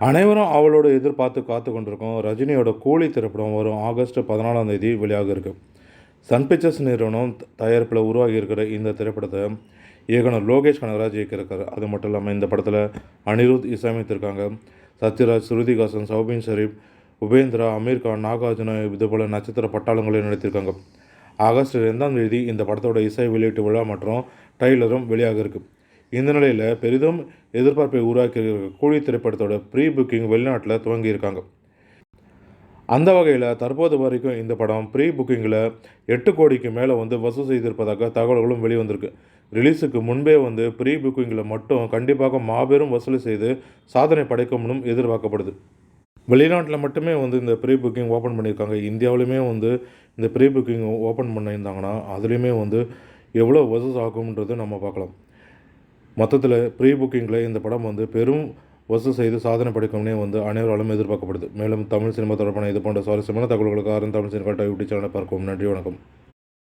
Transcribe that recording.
அனைவரும் அவளோட எதிர்பார்த்து காத்து கொண்டிருக்கோம். ரஜினியோட கூலி திரைப்படம் வரும் ஆகஸ்ட் 14ஆம் தேதி வெளியாக இருக்கு. சன் பிக்சர்ஸ் நிறுவனம் தயாரிப்பில் உருவாகி இருக்கிற இந்த திரைப்படத்தை இயக்குனர் லோகேஷ் கனகராஜ் இயக்கியிருக்காரு. அது மட்டும் இல்லாமல் இந்த படத்தில் அனிருத் இசையமைத்திருக்காங்க. சத்யராஜ், ஸ்ருதிஹாசன், சௌபின் ஷரீப், உபேந்திரா, அமீர் கான், நாகார்ஜுனா இதுபோல் நட்சத்திர பட்டாளங்களையும் நடித்திருக்காங்க. ஆகஸ்ட் 2ஆம் தேதி இந்த படத்தோட இசை வெளியீட்டு விழா மற்றும் ட்ரெய்லரும் வெளியாக இருக்கு. இந்த நிலையில் பெரிதும் எதிர்பார்ப்பை உருவாக்கியிருக்கிற கூலி திரைப்படத்தோட ப்ரீ புக்கிங் வெளிநாட்டில் துவங்கியிருக்காங்க. அந்த வகையில் தற்போது வரைக்கும் இந்த படம் ப்ரீ புக்கிங்கில் 8 கோடிக்கு மேலே வசூல் செய்திருப்பதாக தகவல்களும் வெளிவந்திருக்கு. ரிலீஸுக்கு முன்பே ப்ரீ புக்கிங்கில் மட்டும் கண்டிப்பாக மாபெரும் வசூல் செய்து சாதனை படைக்கும்னு எதிர்பார்க்கப்படுது. வெளிநாட்டில் மட்டுமே இந்த ப்ரீ புக்கிங் ஓப்பன் பண்ணியிருக்காங்க. இந்தியாவிலுமே இந்த ப்ரீ புக்கிங் ஓப்பன் பண்ணியிருந்தாங்கன்னா அதுலேயுமே எவ்வளோ வசூல் ஆகும்ன்றது நம்ம பார்க்கலாம். மொத்தத்தில் ப்ரீ புக்கிங்கில் இந்த படம் பெரும் வசூல் செய்து சாதனை படைக்கும்னே அனைவராலும் எதிர்பார்க்கப்படுது. மேலும் தமிழ் சினிமா தொடர்பான இது போன்ற சுவாரஸ்யமான தகவல்களுக்கு தமிழ் சினிமா யூடியூப் சேனலை பார்க்கவும். நன்றி, வணக்கம்.